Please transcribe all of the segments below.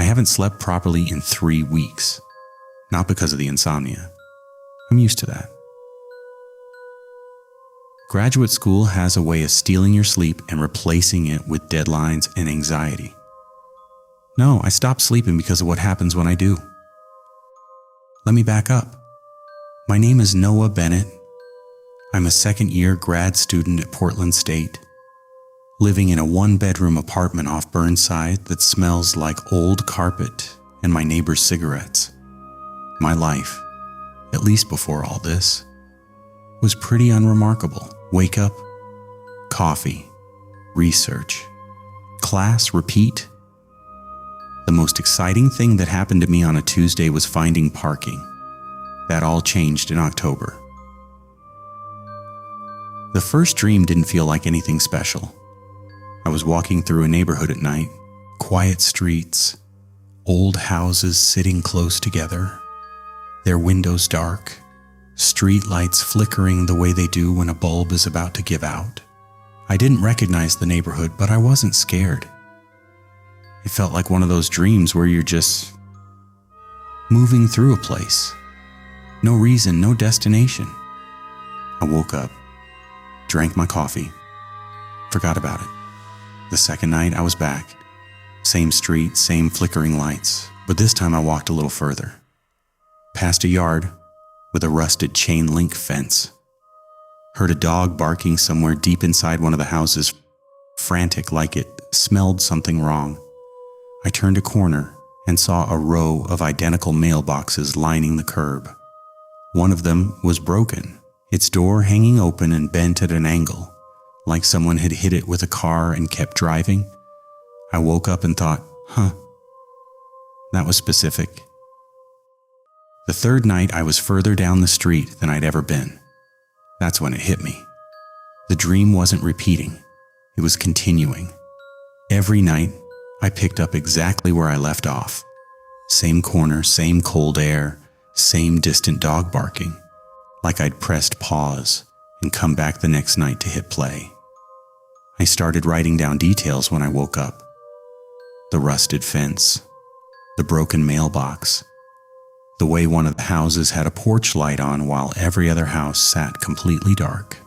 haven't slept properly in 3 weeks. Not because of the insomnia. I'm used to that. Graduate school has a way of stealing your sleep and replacing it with deadlines and anxiety. No, I stopped sleeping because of what happens when I do. Let me back up. My name is Noah Bennett. I'm a second-year grad student at Portland State, living in a 1-bedroom apartment off Burnside that smells like old carpet and my neighbor's cigarettes. My life, at least before all this, was pretty unremarkable. Wake up, coffee, research, class, repeat. The most exciting thing that happened to me on a Tuesday was finding parking. That all changed in October. The first dream didn't feel like anything special. I was walking through a neighborhood at night, quiet streets, old houses sitting close together, their windows dark, street lights flickering the way they do when a bulb is about to give out. I didn't recognize the neighborhood, but I wasn't scared. It felt like one of those dreams where you're just moving through a place. No reason, no destination. I woke up, drank my coffee, forgot about it. The second night I was back. Same street, same flickering lights, but this time I walked a little further. Past a yard with a rusted chain link fence. Heard a dog barking somewhere deep inside one of the houses, frantic like it smelled something wrong. I turned a corner and saw a row of identical mailboxes lining the curb. One of them was broken, its door hanging open and bent at an angle, like someone had hit it with a car and kept driving. I woke up and thought, that was specific. The third night I was further down the street than I'd ever been. That's when it hit me. The dream wasn't repeating, it was continuing. Every night, I picked up exactly where I left off. Same corner, same cold air, same distant dog barking, like I'd pressed pause and come back the next night to hit play. I started writing down details when I woke up. The rusted fence, the broken mailbox, the way one of the houses had a porch light on while every other house sat completely dark.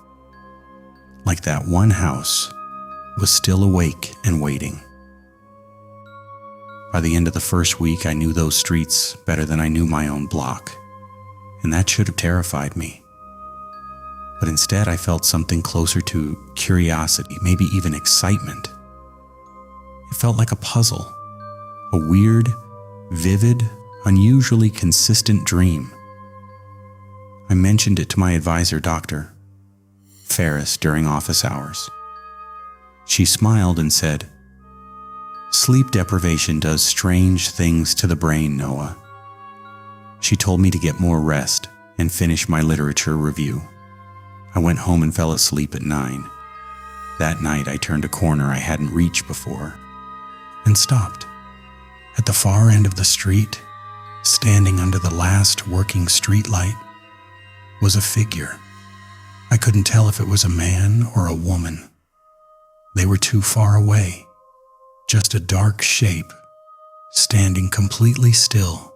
Like that one house was still awake and waiting. By the end of the first week, I knew those streets better than I knew my own block, and that should have terrified me. But instead, I felt something closer to curiosity, maybe even excitement. It felt like a puzzle, a weird, vivid, unusually consistent dream. I mentioned it to my advisor, Dr. Ferris, during office hours. She smiled and said, "Sleep deprivation does strange things to the brain, Noah." She told me to get more rest and finish my literature review. I went home and fell asleep at 9. That night I turned a corner I hadn't reached before and stopped. At the far end of the street, standing under the last working streetlight, was a figure. I couldn't tell if it was a man or a woman. They were too far away, just a dark shape, standing completely still,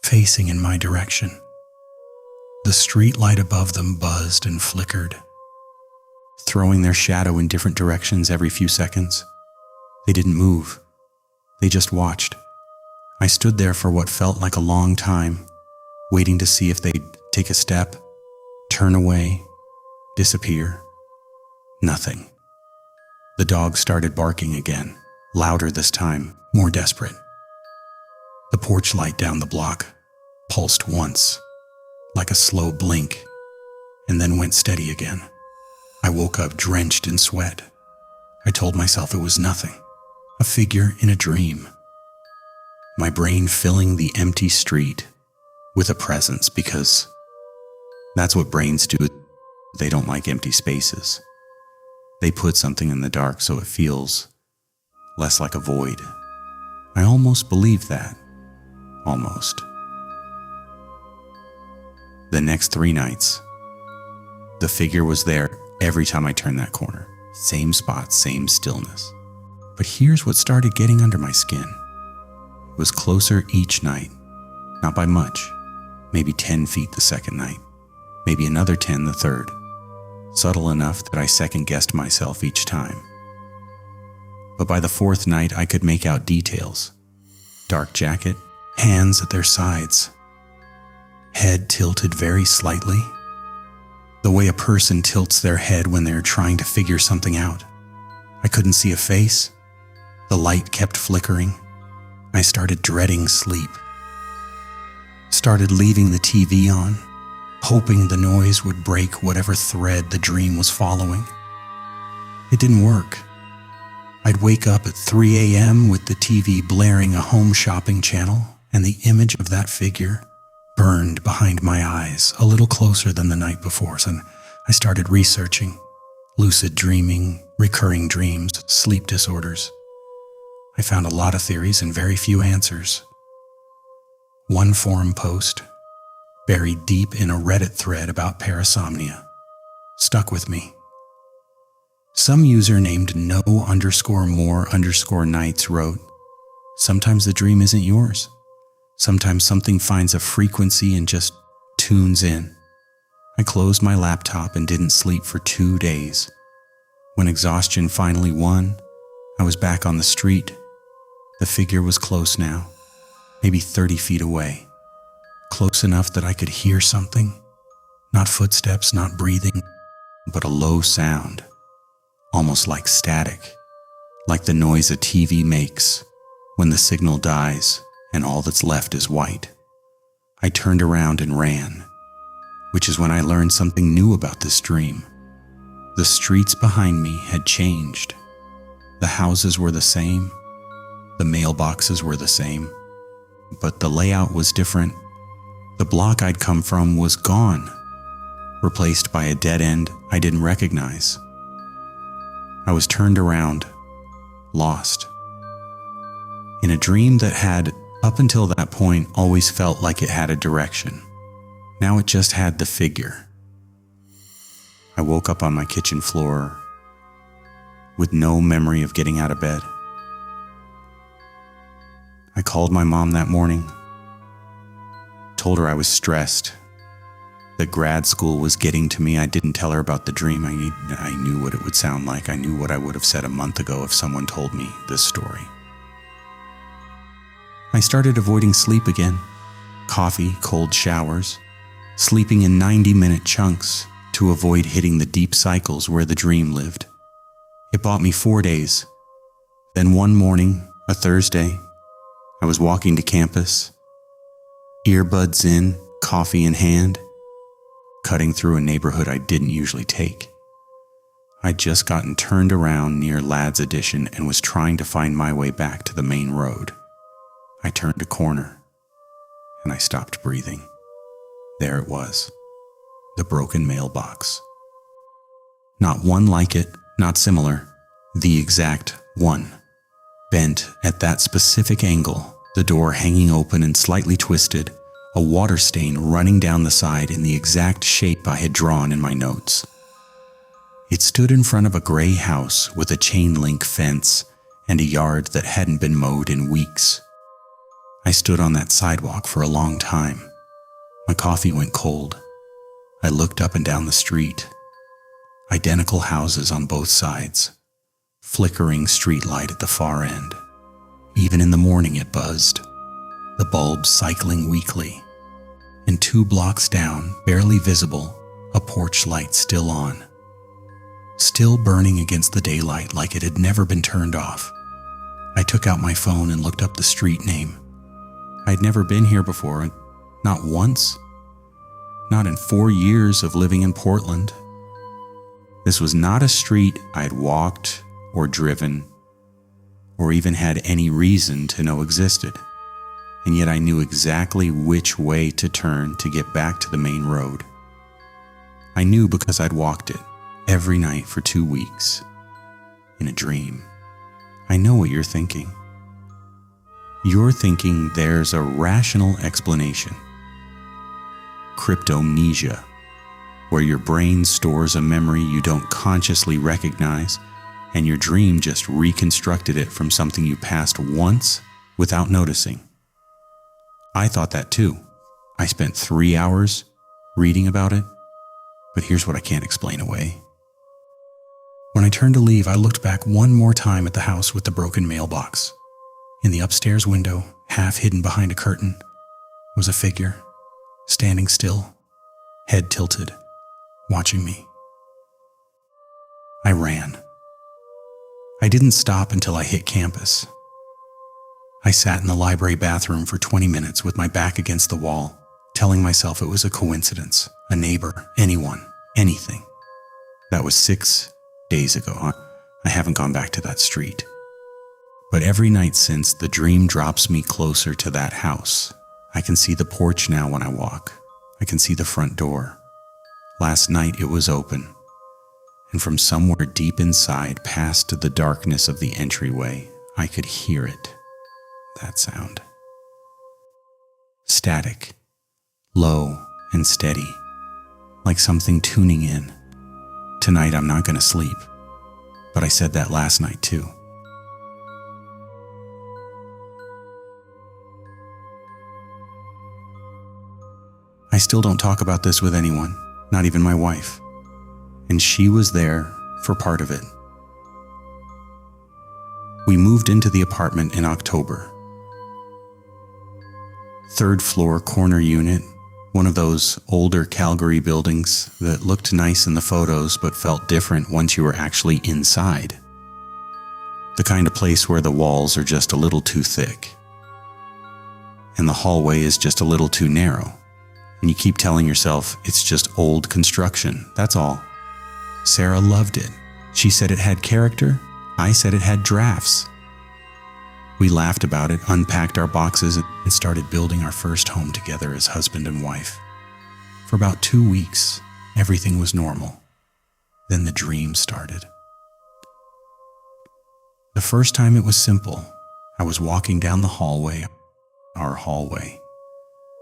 facing in my direction. The streetlight above them buzzed and flickered, throwing their shadow in different directions every few seconds. They didn't move. They just watched. I stood there for what felt like a long time, waiting to see if they'd take a step, turn away, disappear. Nothing. The dog started barking again, louder this time, more desperate. The porch light down the block pulsed once, like a slow blink, and then went steady again. I woke up drenched in sweat. I told myself it was nothing, a figure in a dream. My brain filling the empty street with a presence, because that's what brains do. They don't like empty spaces. They put something in the dark so it feels less like a void. I almost believed that. Almost. The next 3 nights, the figure was there every time I turned that corner. Same spot, same stillness. But here's what started getting under my skin. was closer each night, not by much, maybe 10 feet the second night, maybe another 10 the third, subtle enough that I second-guessed myself each time. But by the fourth night, I could make out details. Dark jacket, hands at their sides, head tilted very slightly, the way a person tilts their head when they're trying to figure something out. I couldn't see a face. The light kept flickering. I started dreading sleep. Started leaving the TV on, hoping the noise would break whatever thread the dream was following. It didn't work. I'd wake up at 3 a.m. with the TV blaring a home shopping channel, and the image of that figure burned behind my eyes a little closer than the night before. So I started researching lucid dreaming, recurring dreams, sleep disorders. I found a lot of theories and very few answers. One forum post, buried deep in a Reddit thread about parasomnia, stuck with me. Some user named no_more_nights wrote, "Sometimes the dream isn't yours. Sometimes something finds a frequency and just tunes in." I closed my laptop and didn't sleep for 2 days. When exhaustion finally won, I was back on the street. The figure was close now, maybe 30 feet away, close enough that I could hear something. Not footsteps, not breathing, but a low sound, almost like static, like the noise a TV makes when the signal dies and all that's left is white. I turned around and ran, which is when I learned something new about this dream. The streets behind me had changed. The houses were the same. The mailboxes were the same. But the layout was different. The block I'd come from was gone, replaced by a dead end I didn't recognize. I was turned around, lost. In a dream that had, up until that point, always felt like it had a direction. Now it just had the figure. I woke up on my kitchen floor with no memory of getting out of bed. I called my mom that morning, told her I was stressed, that grad school was getting to me. I didn't tell her about the dream. I knew what it would sound like. I knew what I would have said a month ago if someone told me this story. I started avoiding sleep again. Coffee, cold showers, sleeping in 90-minute chunks to avoid hitting the deep cycles where the dream lived. It bought me 4 days. Then one morning, a Thursday, I was walking to campus, earbuds in, coffee in hand, cutting through a neighborhood I didn't usually take. I'd just gotten turned around near Ladd's Addition and was trying to find my way back to the main road. I turned a corner, and I stopped breathing. There it was, the broken mailbox. Not one like it, not similar, the exact one. Bent at that specific angle, the door hanging open and slightly twisted, a water stain running down the side in the exact shape I had drawn in my notes. It stood in front of a gray house with a chain-link fence and a yard that hadn't been mowed in weeks. I stood on that sidewalk for a long time. My coffee went cold. I looked up and down the street. Identical houses on both sides. Flickering street light at the far end. Even in the morning it buzzed, the bulbs cycling weakly. And 2 blocks down, barely visible, a porch light still on. Still burning against the daylight like it had never been turned off. I took out my phone and looked up the street name. I'd never been here before, not once. Not in 4 years of living in Portland. This was not a street I'd walked or driven, or even had any reason to know existed. And yet I knew exactly which way to turn to get back to the main road. I knew because I'd walked it every night for 2 weeks. In a dream. I know what you're thinking. You're thinking there's a rational explanation. Cryptomnesia, where your brain stores a memory you don't consciously recognize, and your dream just reconstructed it from something you passed once without noticing. I thought that too. I spent 3 hours reading about it, but here's what I can't explain away. When I turned to leave, I looked back one more time at the house with the broken mailbox. In the upstairs window, half hidden behind a curtain, was a figure, standing still, head tilted, watching me. I ran. I didn't stop until I hit campus. I sat in the library bathroom for 20 minutes with my back against the wall, telling myself it was a coincidence, a neighbor, anyone, anything. That was 6 days ago. I haven't gone back to that street. But every night since, the dream drops me closer to that house. I can see the porch now when I walk. I can see the front door. Last night it was open, and from somewhere deep inside, past the darkness of the entryway, I could hear it. That sound. Static, low and steady, like something tuning in. Tonight I'm not going to sleep, but I said that last night too. I still don't talk about this with anyone, not even my wife, and she was there for part of it. We moved into the apartment in October. 3rd floor corner unit, one of those older Calgary buildings that looked nice in the photos but felt different once you were actually inside. The kind of place where the walls are just a little too thick, and the hallway is just a little too narrow, and you keep telling yourself it's just old construction, that's all. Sarah loved it. She said it had character. I said it had drafts. We laughed about it, unpacked our boxes, and started building our first home together as husband and wife. For about 2 weeks, everything was normal. Then the dream started. The first time it was simple. I was walking down the hallway, our hallway,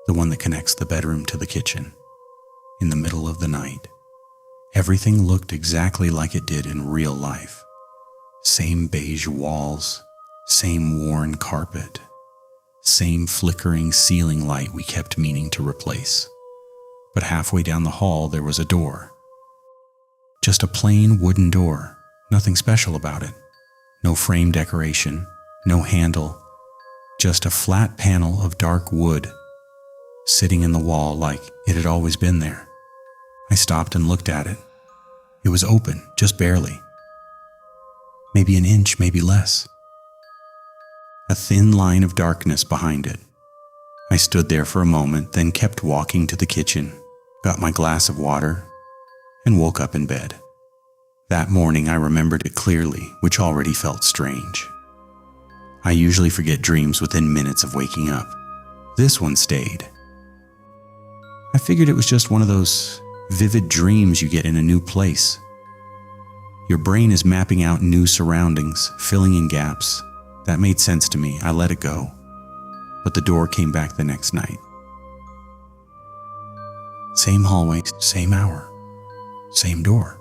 the one that connects the bedroom to the kitchen, in the middle of the night. Everything looked exactly like it did in real life. Same beige walls, same worn carpet, same flickering ceiling light we kept meaning to replace. But halfway down the hall there was a door. Just a plain wooden door, nothing special about it. No frame decoration, no handle, just a flat panel of dark wood sitting in the wall like it had always been there. I stopped and looked at it. It was open, just barely. Maybe an inch, maybe less. A thin line of darkness behind it. I stood there for a moment, then kept walking to the kitchen, got my glass of water, and woke up in bed. That morning I remembered it clearly, which already felt strange. I usually forget dreams within minutes of waking up. This one stayed. I figured it was just one of those vivid dreams you get in a new place. Your brain is mapping out new surroundings, filling in gaps. That made sense to me. I let it go. But the door came back the next night. Same hallway, same hour, same door.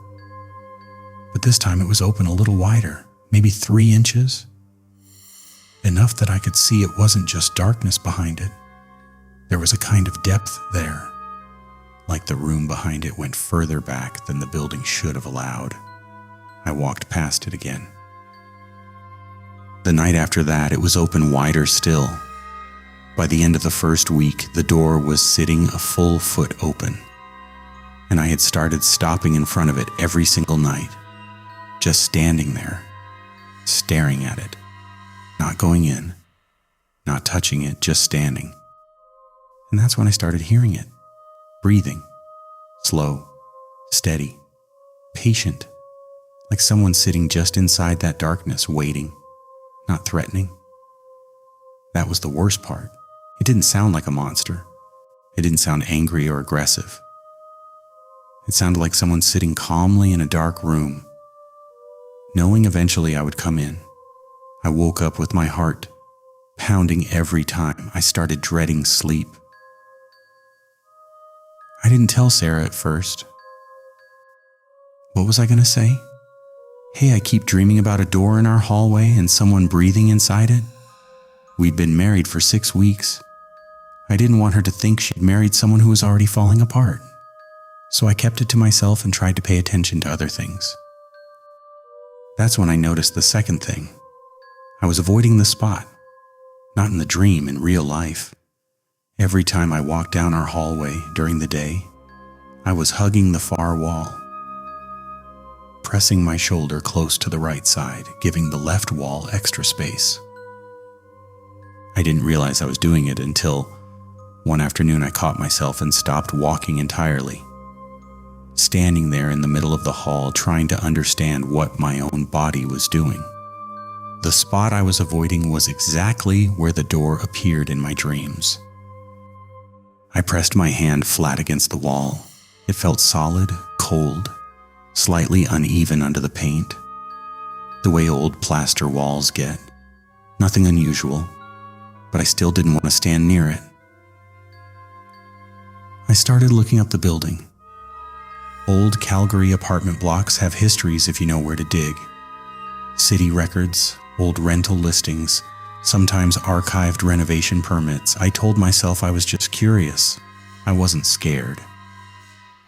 But this time it was open a little wider, maybe 3 inches. Enough that I could see it wasn't just darkness behind it. There was a kind of depth there, like the room behind it went further back than the building should have allowed. I walked past it again. The night after that, it was open wider still. By the end of the first week, the door was sitting a full foot open, and I had started stopping in front of it every single night, just standing there, staring at it, not going in, not touching it, just standing. And that's when I started hearing it, breathing, slow, steady, patient, like someone sitting just inside that darkness, waiting, not threatening. That was the worst part. It didn't sound like a monster. It didn't sound angry or aggressive. It sounded like someone sitting calmly in a dark room, knowing eventually I would come in. I woke up with my heart pounding every time. I started dreading sleep. I didn't tell Sarah at first. What was I going to say? Hey, I keep dreaming about a door in our hallway and someone breathing inside it. We'd been married for 6 weeks. I didn't want her to think she'd married someone who was already falling apart, so I kept it to myself and tried to pay attention to other things. That's when I noticed the second thing. I was avoiding the spot, not in the dream, in real life. Every time I walked down our hallway during the day, I was hugging the far wall, pressing my shoulder close to the right side, giving the left wall extra space. I didn't realize I was doing it until one afternoon I caught myself and stopped walking entirely, standing there in the middle of the hall trying to understand what my own body was doing. The spot I was avoiding was exactly where the door appeared in my dreams. I pressed my hand flat against the wall. It felt solid, cold, slightly uneven under the paint, the way old plaster walls get. Nothing unusual, but I still didn't want to stand near it. I started looking up the building. Old Calgary apartment blocks have histories if you know where to dig. City records, old rental listings, sometimes archived renovation permits. I told myself I was just curious. I wasn't scared.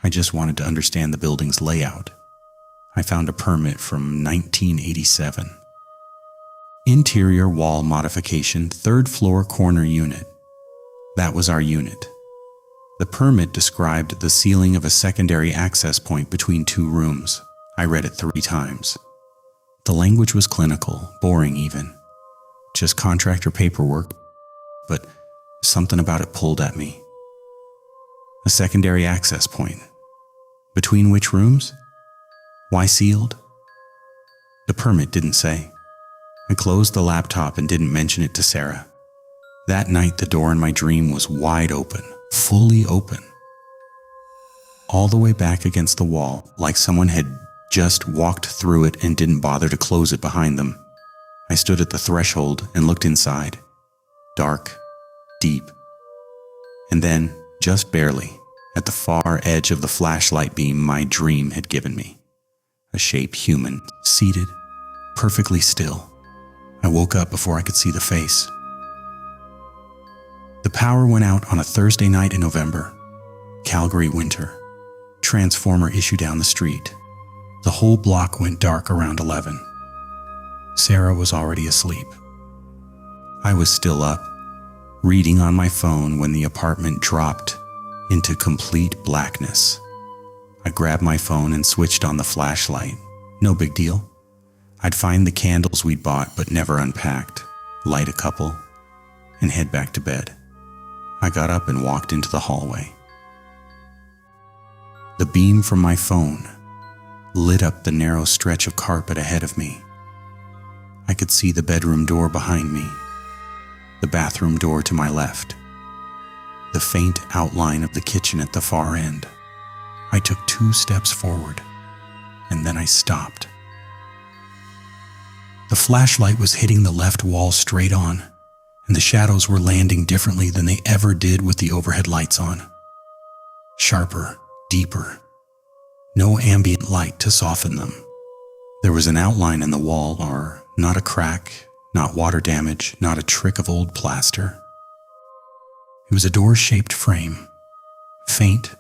I just wanted to understand the building's layout. I found a permit from 1987. Interior wall modification, 3rd floor corner unit. That was our unit. The permit described the ceiling of a secondary access point between 2 rooms. I read it 3 times. The language was clinical, boring even. Just contractor paperwork, but something about it pulled at me. A secondary access point. Between which rooms? Why sealed? The permit didn't say. I closed the laptop and didn't mention it to Sarah. That night, the door in my dream was wide open, fully open. All the way back against the wall, like someone had just walked through it and didn't bother to close it behind them. I stood at the threshold and looked inside. Dark, deep. And then, just barely, at the far edge of the flashlight beam my dream had given me, a shape human, seated, perfectly still. I woke up before I could see the face. The power went out on a Thursday night in November. Calgary winter. Transformer issue down the street. The whole block went dark around 11. Sarah was already asleep. I was still up, reading on my phone when the apartment dropped into complete blackness. I grabbed my phone and switched on the flashlight. No big deal. I'd find the candles we'd bought but never unpacked, light a couple, and head back to bed. I got up and walked into the hallway. The beam from my phone lit up the narrow stretch of carpet ahead of me. I could see the bedroom door behind me, the bathroom door to my left, the faint outline of the kitchen at the far end. I took 2 steps forward, and then I stopped. The flashlight was hitting the left wall straight on, and the shadows were landing differently than they ever did with the overhead lights on. Sharper, deeper. No ambient light to soften them. There was an outline in the wall, or not a crack, not water damage, not a trick of old plaster. It was a door-shaped frame, faint,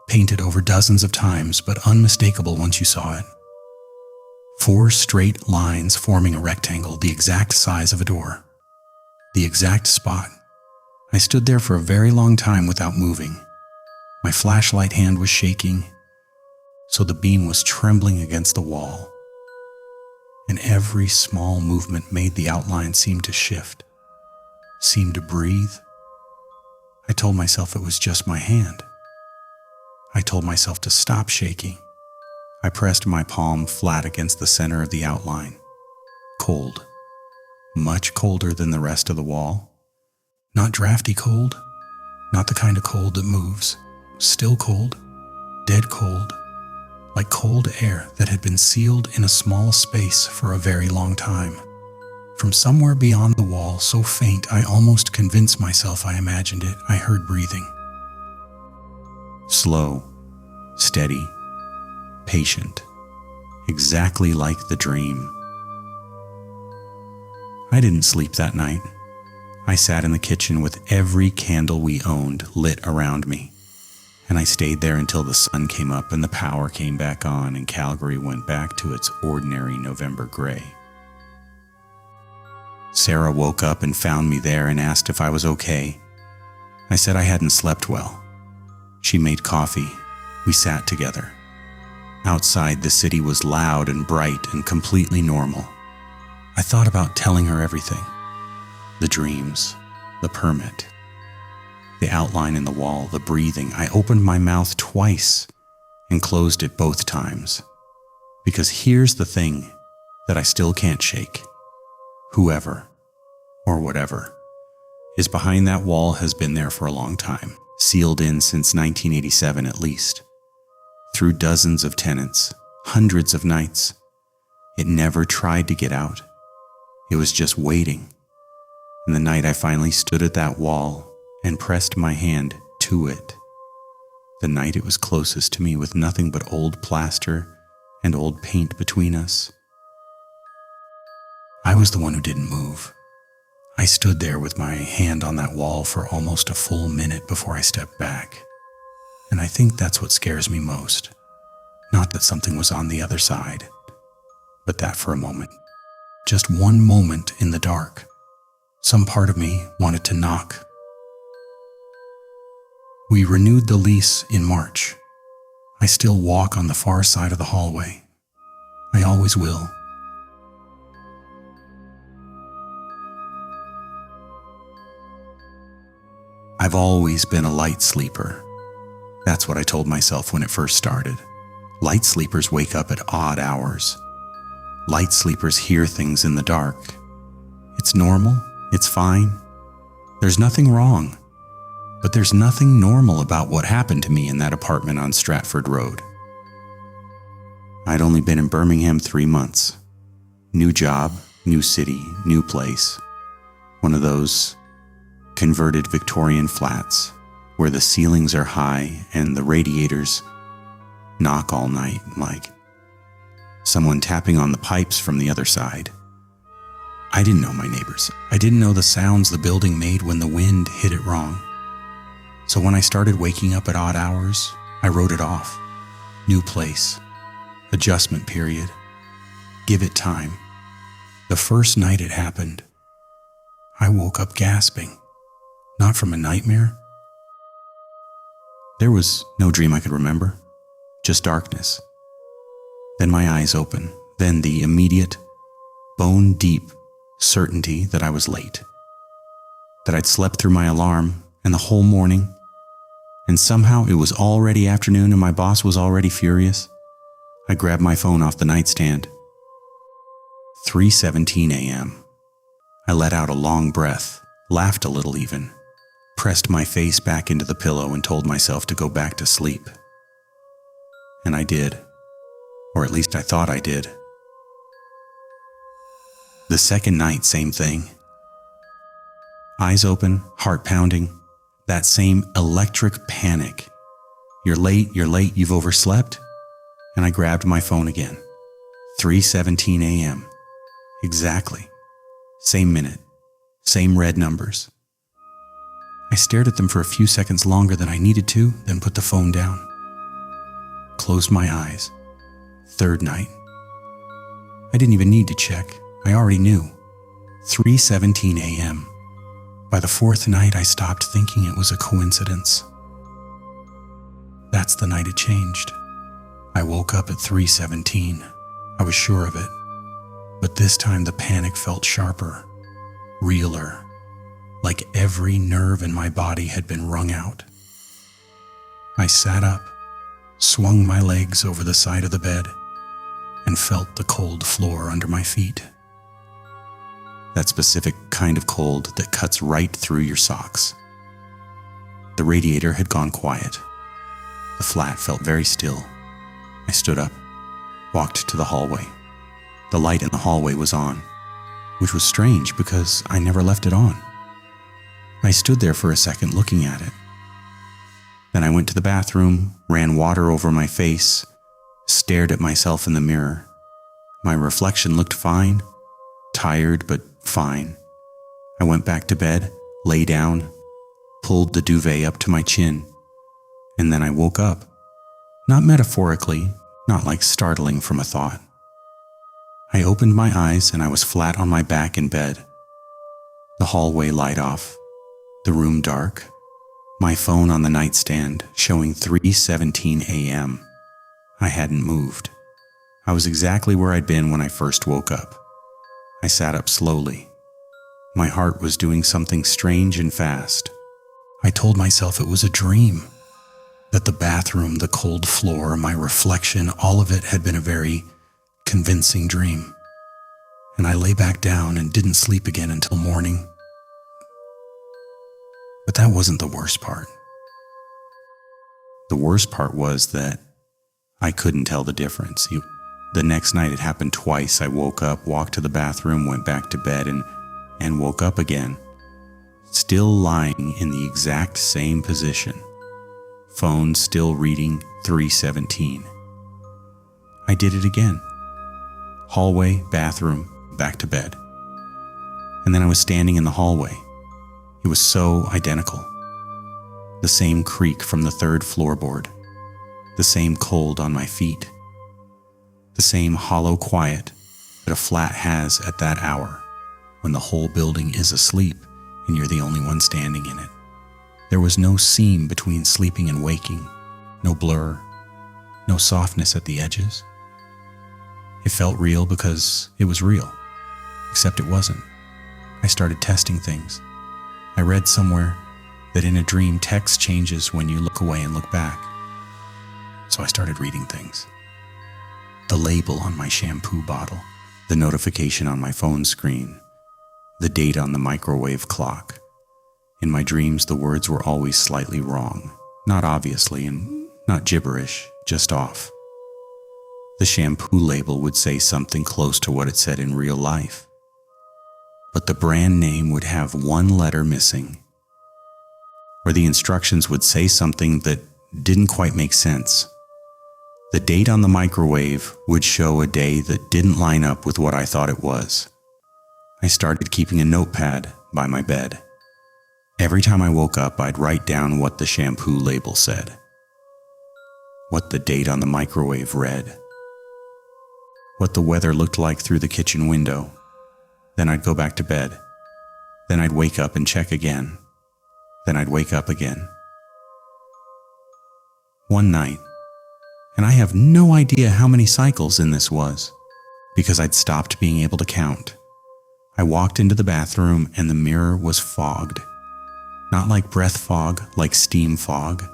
painted over dozens of times, but unmistakable once you saw it. 4 straight lines forming a rectangle, the exact size of a door. The exact spot. I stood there for a very long time without moving. My flashlight hand was shaking, so the beam was trembling against the wall. And every small movement made the outline seem to shift, seem to breathe. I told myself it was just my hand. I told myself to stop shaking. I pressed my palm flat against the center of the outline. Cold. Much colder than the rest of the wall. Not drafty cold. Not the kind of cold that moves. Still cold. Dead cold. Like cold air that had been sealed in a small space for a very long time. From somewhere beyond the wall, so faint I almost convinced myself I imagined it, I heard breathing. Slow, steady, patient, exactly like the dream. I didn't sleep that night. I sat in the kitchen with every candle we owned lit around me, and I stayed there until the sun came up and the power came back on and Calgary went back to its ordinary November gray. Sarah woke up and found me there and asked if I was okay. I said I hadn't slept well. She made coffee. We sat together. Outside, the city was loud and bright and completely normal. I thought about telling her everything. The dreams, the permit, the outline in the wall, the breathing. I opened my mouth twice and closed it both times. Because here's the thing that I still can't shake. Whoever, or whatever, is behind that wall has been there for a long time, sealed in since 1987 at least. Through dozens of tenants, hundreds of nights. It never tried to get out. It was just waiting. And the night I finally stood at that wall and pressed my hand to it, the night it was closest to me with nothing but old plaster and old paint between us, I was the one who didn't move. I stood there with my hand on that wall for almost a full minute before I stepped back. And I think that's what scares me most. Not that something was on the other side, but that for a moment, just one moment in the dark, some part of me wanted to knock. We renewed the lease in March. I still walk on the far side of the hallway. I always will. I've always been a light sleeper. That's what I told myself when it first started. Light sleepers wake up at odd hours. Light sleepers hear things in the dark. It's normal. It's fine. There's nothing wrong. But there's nothing normal about what happened to me in that apartment on Stratford Road. I'd only been in Birmingham 3 months. New job, new city, new place. One of those converted Victorian flats where the ceilings are high and the radiators knock all night like someone tapping on the pipes from the other side. I didn't know my neighbors. I didn't know the sounds the building made when the wind hit it wrong. So when I started waking up at odd hours, I wrote it off. New place. Adjustment period. Give it time. The first night it happened, I woke up gasping. Not from a nightmare. There was no dream I could remember. Just darkness. Then my eyes open. Then the immediate, bone-deep certainty that I was late. That I'd slept through my alarm and the whole morning, and somehow it was already afternoon and my boss was already furious. I grabbed my phone off the nightstand. 3:17 a.m. I let out a long breath, laughed a little even, pressed my face back into the pillow and told myself to go back to sleep. And I did. Or at least I thought I did. The second night, same thing. Eyes open, heart pounding, that same electric panic. You're late, you've overslept. And I grabbed my phone again. 3:17 a.m. Exactly. Same minute. Same red numbers. I stared at them for a few seconds longer than I needed to, then put the phone down. Closed my eyes. Third night. I didn't even need to check. I already knew. 3:17 a.m. By the fourth night, I stopped thinking it was a coincidence. That's the night it changed. I woke up at 3:17. I was sure of it. But this time the panic felt sharper, realer, like every nerve in my body had been wrung out. I sat up, swung my legs over the side of the bed, and felt the cold floor under my feet. That specific kind of cold that cuts right through your socks. The radiator had gone quiet. The flat felt very still. I stood up, walked to the hallway. The light in the hallway was on, which was strange because I never left it on. I stood there for a second looking at it. Then I went to the bathroom, ran water over my face, stared at myself in the mirror. My reflection looked fine, tired but fine. I went back to bed, lay down, pulled the duvet up to my chin, and then I woke up. Not metaphorically, not like startling from a thought. I opened my eyes and I was flat on my back in bed. The hallway light off, the room dark, my phone on the nightstand showing 3:17 a.m. I hadn't moved. I was exactly where I'd been when I first woke up. I sat up slowly. My heart was doing something strange and fast. I told myself it was a dream, that the bathroom, the cold floor, my reflection, all of it had been a very convincing dream. And I lay back down and didn't sleep again until morning. But that wasn't the worst part. The worst part was that I couldn't tell the difference. The next night it happened twice. I woke up, walked to the bathroom, went back to bed, and woke up again, still lying in the exact same position. Phone still reading 3:17. I did it again. Hallway, bathroom, back to bed. And then I was standing in the hallway. It was so identical. The same creak from the third floorboard. The same cold on my feet. The same hollow quiet that a flat has at that hour when the whole building is asleep and you're the only one standing in it. There was no seam between sleeping and waking, no blur, no softness at the edges. It felt real because it was real, except it wasn't. I started testing things. I read somewhere that in a dream text changes when you look away and look back. So I started reading things. The label on my shampoo bottle, the notification on my phone screen, the date on the microwave clock. In my dreams, the words were always slightly wrong, not obviously and not gibberish, just off. The shampoo label would say something close to what it said in real life, but the brand name would have one letter missing, or the instructions would say something that didn't quite make sense. The date on the microwave would show a day that didn't line up with what I thought it was. I started keeping a notepad by my bed. Every time I woke up, I'd write down what the shampoo label said, what the date on the microwave read, what the weather looked like through the kitchen window. Then I'd go back to bed. Then I'd wake up and check again. Then I'd wake up again. One night, and I have no idea how many cycles in this was, because I'd stopped being able to count. I walked into the bathroom and the mirror was fogged. Not like breath fog, like steam fog,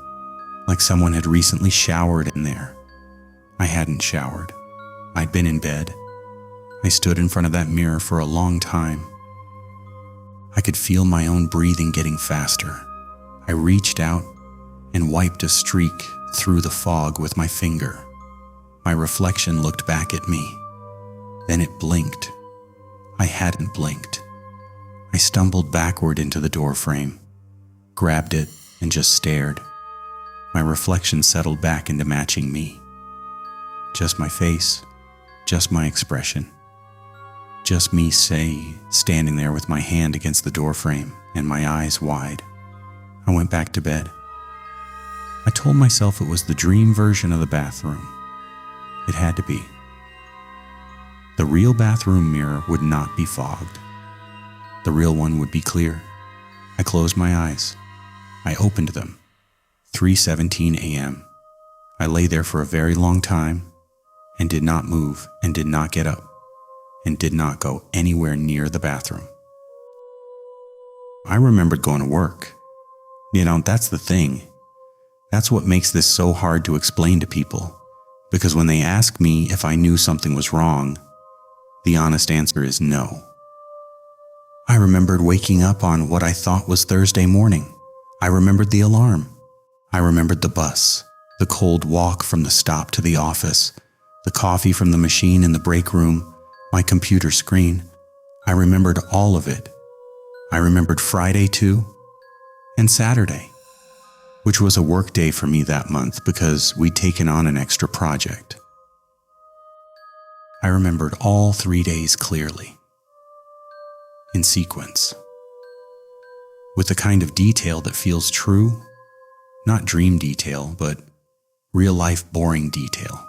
like someone had recently showered in there. I hadn't showered. I'd been in bed. I stood in front of that mirror for a long time. I could feel my own breathing getting faster. I reached out and wiped a streak through the fog with my finger. My reflection looked back at me. Then it blinked. I hadn't blinked. I stumbled backward into the doorframe, grabbed it, and just stared. My reflection settled back into matching me. Just my face, just my expression. Just me standing there with my hand against the doorframe and my eyes wide. I went back to bed. I told myself it was the dream version of the bathroom. It had to be. The real bathroom mirror would not be fogged. The real one would be clear. I closed my eyes. I opened them. 3:17 a.m. I lay there for a very long time and did not move and did not get up and did not go anywhere near the bathroom. I remembered going to work. That's the thing. That's what makes this so hard to explain to people, because when they ask me if I knew something was wrong, the honest answer is no. I remembered waking up on what I thought was Thursday morning. I remembered the alarm. I remembered the bus, the cold walk from the stop to the office, the coffee from the machine in the break room, my computer screen. I remembered all of it. I remembered Friday too, and Saturday, which was a work day for me that month because we'd taken on an extra project. I remembered all 3 days clearly, in sequence. with the kind of detail that feels true, not dream detail, but real-life boring detail.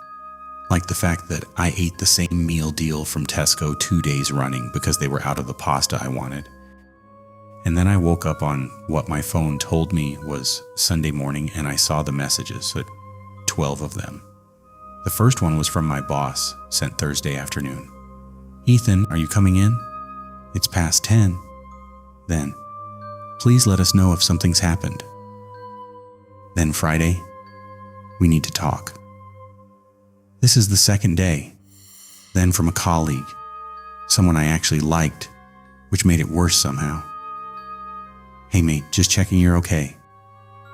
Like the fact that I ate the same meal deal from Tesco 2 days running because they were out of the pasta I wanted. And then I woke up on what my phone told me was Sunday morning, and I saw the messages, 12 of them. The first one was from my boss, sent Thursday afternoon. "Ethan, are you coming in? It's past 10. Then, please let us know if something's happened." Then Friday, "We need to talk." This is the second day. Then from a colleague, someone I actually liked, which made it worse somehow. "Hey mate, just checking you're okay.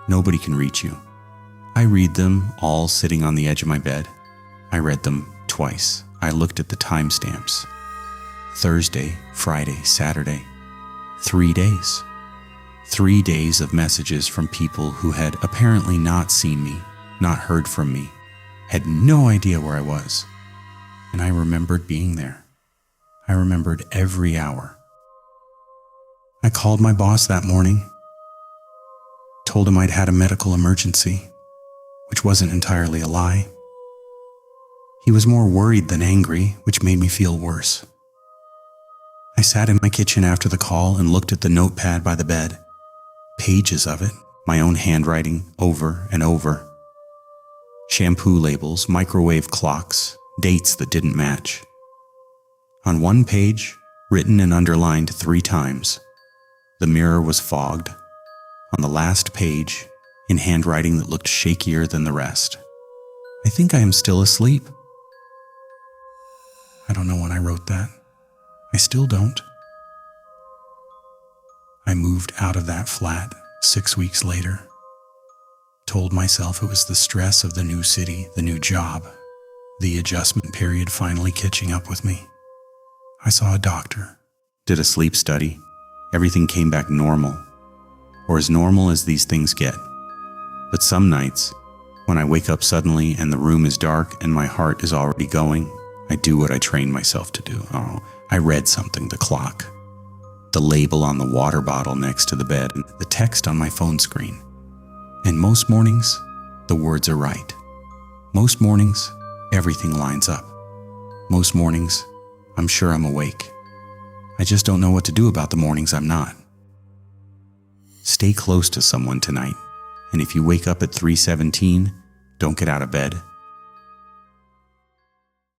Nobody can reach you." I read them all sitting on the edge of my bed. I read them twice. I looked at the timestamps. Thursday, Friday, Saturday. 3 days. 3 days of messages from people who had apparently not seen me, not heard from me, had no idea where I was. And I remembered being there. I remembered every hour. I called my boss that morning, told him I'd had a medical emergency, which wasn't entirely a lie. He was more worried than angry, which made me feel worse. I sat in my kitchen after the call and looked at the notepad by the bed. Pages of it, my own handwriting, over and over. Shampoo labels, microwave clocks, dates that didn't match. On one page, written and underlined 3 times, the mirror was fogged. On the last page, in handwriting that looked shakier than the rest, "I think I am still asleep." I don't know when I wrote that. I still don't. I moved out of that flat 6 weeks later. Told myself it was the stress of the new city, the new job, the adjustment period finally catching up with me. I saw a doctor, did a sleep study. Everything came back normal, or as normal as these things get. But some nights, when I wake up suddenly and the room is dark and my heart is already going, I do what I trained myself to do. I read something, the clock, the label on the water bottle next to the bed, and the text on my phone screen. And most mornings, the words are right. Most mornings, everything lines up. Most mornings, I'm sure I'm awake. I just don't know what to do about the mornings I'm not. Stay close to someone tonight, and if you wake up at 3:17, don't get out of bed.